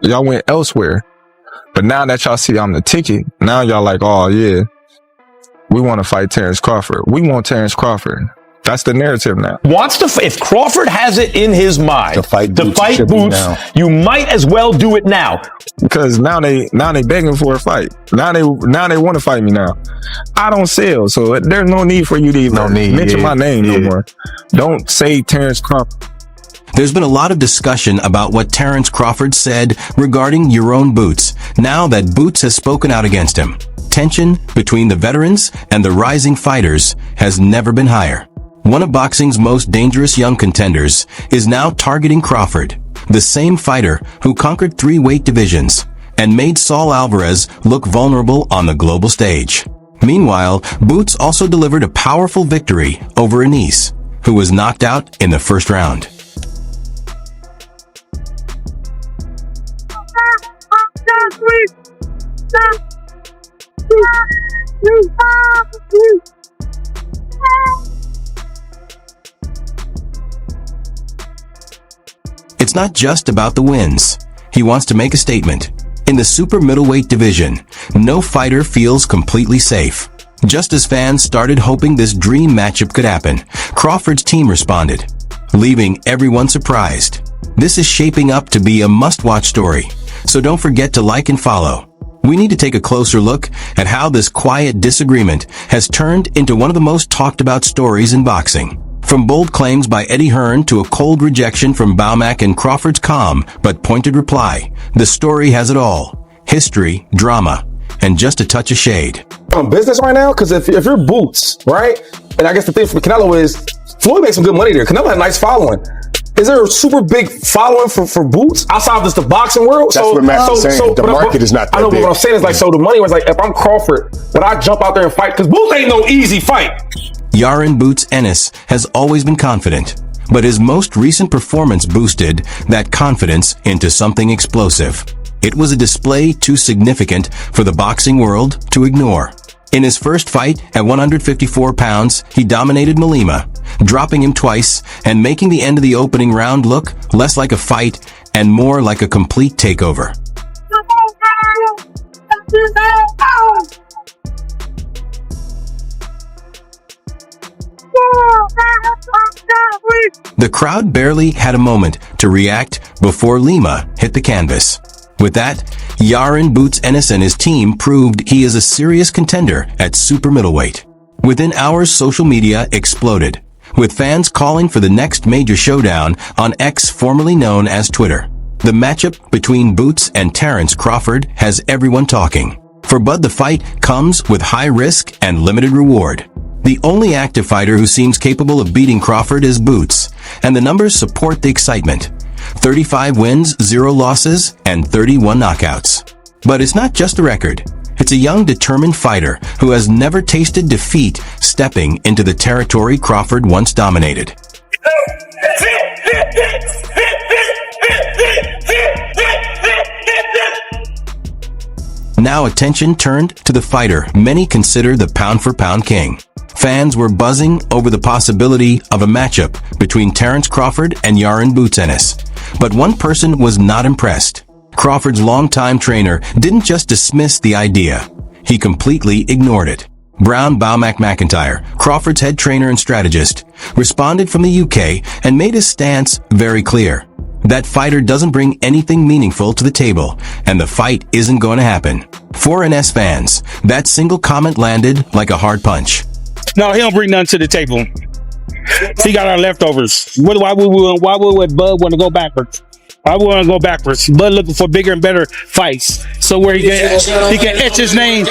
Y'all went elsewhere. But now that y'all see I'm the ticket, now y'all like, oh yeah, we want to fight Terence Crawford. We want Terence Crawford. That's the narrative now. If Crawford has it in his mind to fight Boots, you might as well do it now. Because now they begging for a fight. Now they want to fight me now. I don't sell, so there's no need for you to even mention my name no more. Don't say Terence Crawford. There's been a lot of discussion about what Terence Crawford said regarding Jaron Boots, now that Boots has spoken out against him. Tension between the veterans and the rising fighters has never been higher. One of boxing's most dangerous young contenders is now targeting Crawford, the same fighter who conquered 3 weight divisions and made Saul Alvarez look vulnerable on the global stage. Meanwhile, Boots also delivered a powerful victory over Ennis, who was knocked out in the first round. It's not just about the wins. He wants to make a statement. In the super middleweight division, no fighter feels completely safe. Just as fans started hoping this dream matchup could happen, Crawford's team responded, leaving everyone surprised. This is shaping up to be a must-watch story, so don't forget to like and follow. We need to take a closer look at how this quiet disagreement has turned into one of the most talked about stories in boxing. From bold claims by Eddie Hearn to a cold rejection from Baumack and Crawford's calm but pointed reply, the story has it all. History, drama, and just a touch of shade. On business right now, because if you're Boots, right? And I guess the thing for Canelo is, Floyd makes some good money there. Canelo had a nice following. Is there a super big following for Boots outside of just the boxing world? That's what Matt is saying. The market is not that big. I know, but what I'm saying is like, so the money was like, if I'm Crawford, would I jump out there and fight? Because Boots ain't no easy fight. Jaron Boots Ennis has always been confident, but his most recent performance boosted that confidence into something explosive. It was a display too significant for the boxing world to ignore. In his first fight at 154 pounds, he dominated Malima, dropping him twice and making the end of the opening round look less like a fight and more like a complete takeover. The crowd barely had a moment to react before Lima hit the canvas. With that, Jaron Boots Ennis and his team proved he is a serious contender at super middleweight. Within hours, social media exploded, with fans calling for the next major showdown on X, formerly known as Twitter. The matchup between Boots and Terence Crawford has everyone talking. For Bud, the fight comes with high risk and limited reward. The only active fighter who seems capable of beating Crawford is Boots, and the numbers support the excitement. 35 wins, 0 losses, and 31 knockouts. But it's not just a record. It's a young, determined fighter who has never tasted defeat stepping into the territory Crawford once dominated. Now attention turned to the fighter many consider the pound-for-pound king. Fans were buzzing over the possibility of a matchup between Terence Crawford and Jaron Boots Ennis. But one person was not impressed. Crawford's longtime trainer didn't just dismiss the idea. He completely ignored it. Brown Baumack McIntyre, Crawford's head trainer and strategist, responded from the UK and made his stance very clear. That fighter doesn't bring anything meaningful to the table, and the fight isn't going to happen. For NS fans, that single comment landed like a hard punch. No, he don't bring nothing to the table. He got our leftovers. Why would Bud want to go backwards? Why would want to go backwards? Bud looking for bigger and better fights, so where he can etch his name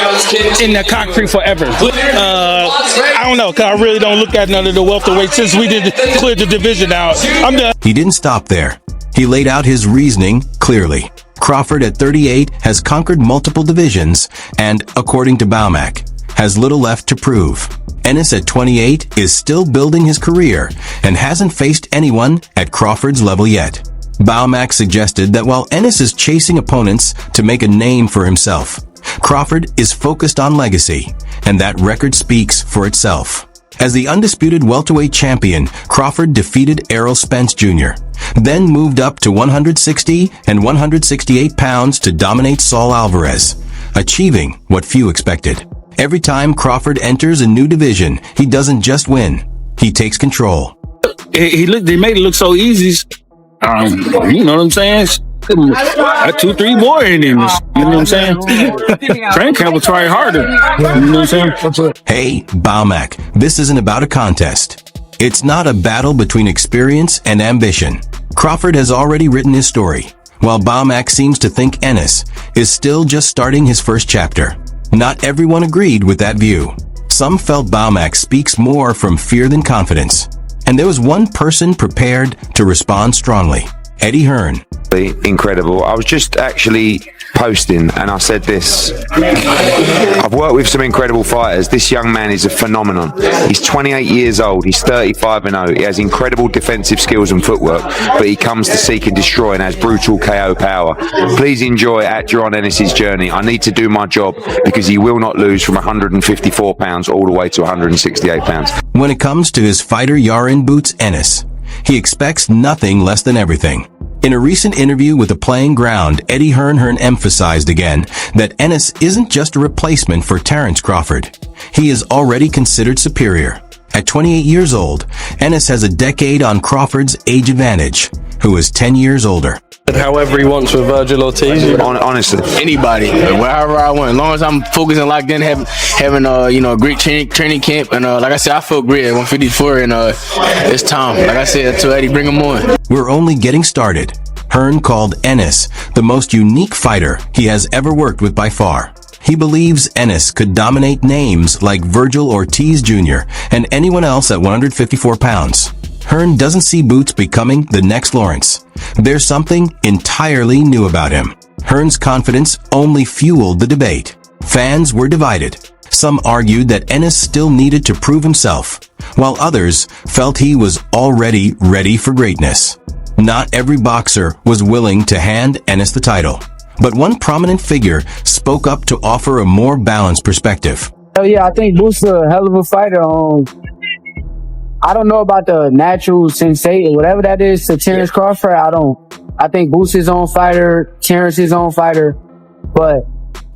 in the concrete forever. I don't know, cause I really don't look at none of the welterweight since we did clear the division out. I'm done. He didn't stop there. He laid out his reasoning clearly. Crawford at 38 has conquered multiple divisions and, according to Baumack, has little left to prove. Ennis at 28 is still building his career and hasn't faced anyone at Crawford's level yet. Baumack suggested that while Ennis is chasing opponents to make a name for himself, Crawford is focused on legacy, and that record speaks for itself. As the undisputed welterweight champion, Crawford defeated Errol Spence Jr., then moved up to 160 and 168 pounds to dominate Saul Alvarez, achieving what few expected. Every time Crawford enters a new division, he doesn't just win, he takes control. They made it look so easy. You know what I'm saying? Got 2-3 more in him. You know what I'm saying? Frank Campbell try harder. You know what I'm saying? Hey, Baumack, this isn't about a contest. It's not a battle between experience and ambition. Crawford has already written his story, while Baumack seems to think Ennis is still just starting his first chapter. Not everyone agreed with that view. Some felt Baumack speaks more from fear than confidence. And there was one person prepared to respond strongly. Eddie Hearn. Incredible. I was just actually posting and I said this. I've worked with some incredible fighters. This young man is a phenomenon. He's 28 years old. He's 35-0. He has incredible defensive skills and footwork, but he comes to seek and destroy and has brutal KO power. Please enjoy at Jaron Ennis's journey. I need to do my job because he will not lose from 154 pounds all the way to 168 pounds. When it comes to his fighter Jaron Boots Ennis, he expects nothing less than everything. In a recent interview with The Playing Ground, Eddie Hearn emphasized again that Ennis isn't just a replacement for Terence Crawford. He is already considered superior. At 28 years old, Ennis has a decade on Crawford's age advantage, who is 10 years older. However he wants with Virgil Ortiz. Honestly, anybody, wherever I want, as long as I'm focused and locked in, having a great training camp, and like I said, I feel great at 154, and it's time. Like I said, to Eddie, bring him on. We're only getting started. Hearn called Ennis the most unique fighter he has ever worked with by far. He believes Ennis could dominate names like Virgil Ortiz Jr. and anyone else at 154 pounds. Hearn doesn't see Boots becoming the next Lawrence. There's something entirely new about him. Hearn's confidence only fueled the debate. Fans were divided. Some argued that Ennis still needed to prove himself, while others felt he was already ready for greatness. Not every boxer was willing to hand Ennis the title, but one prominent figure spoke up to offer a more balanced perspective. Hell yeah, I think Boots is a hell of a fighter. I don't know about the natural sensation, whatever that is to Terence Crawford. I think Boots is his own fighter, Terence his own fighter, but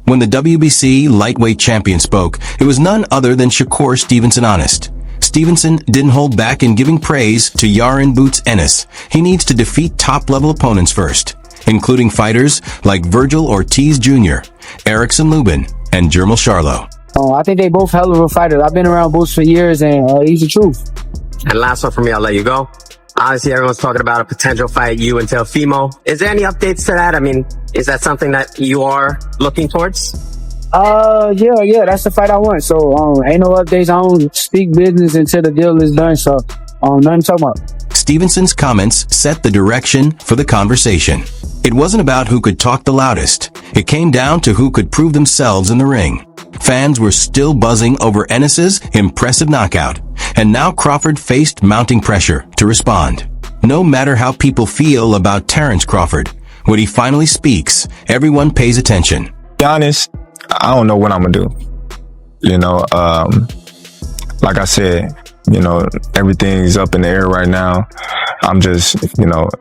when the WBC lightweight champion spoke, it was none other than Shakur Stevenson Honest. Stevenson didn't hold back in giving praise to Jaron Boots Ennis. He needs to defeat top-level opponents first, including fighters like Virgil Ortiz Jr., Erickson Lubin, and Jermel Charlo. I think they both hell of a fighters. I've been around Boots for years, and he's the truth. And last one for me, I'll let you go. Obviously, everyone's talking about a potential fight, you and Teofimo. Is there any updates to that? I mean, is that something that you are looking towards? Yeah, that's the fight I want. So, ain't no updates. I don't speak business until the deal is done. So, nothing to talk about. Stevenson's comments set the direction for the conversation. It wasn't about who could talk the loudest. It came down to who could prove themselves in the ring. Fans were still buzzing over Ennis's impressive knockout, and now Crawford faced mounting pressure to respond. No matter how people feel about Terence Crawford, when he finally speaks, everyone pays attention. To be honest, I don't know what I'm gonna do. Like I said, everything's up in the air right now. I'm just,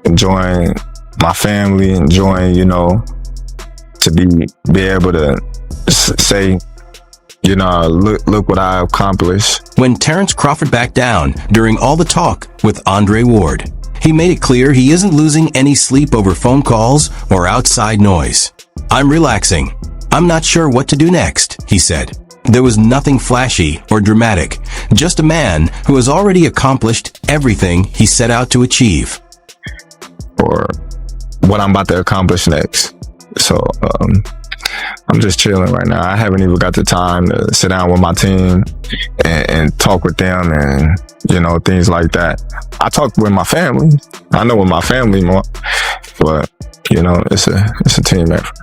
enjoying my family, enjoying, to be able to say, look what I accomplished. When Terence Crawford backed down during all the talk with Andre Ward, he made it clear he isn't losing any sleep over phone calls or outside noise. "I'm relaxing. I'm not sure what to do next," he said. There was nothing flashy or dramatic, just a man who has already accomplished everything he set out to achieve. Or what I'm about to accomplish next. So, I'm just chilling right now. I haven't even got the time to sit down with my team and talk with them and, things like that. I talk with my family. I know with my family more, but, it's a team effort.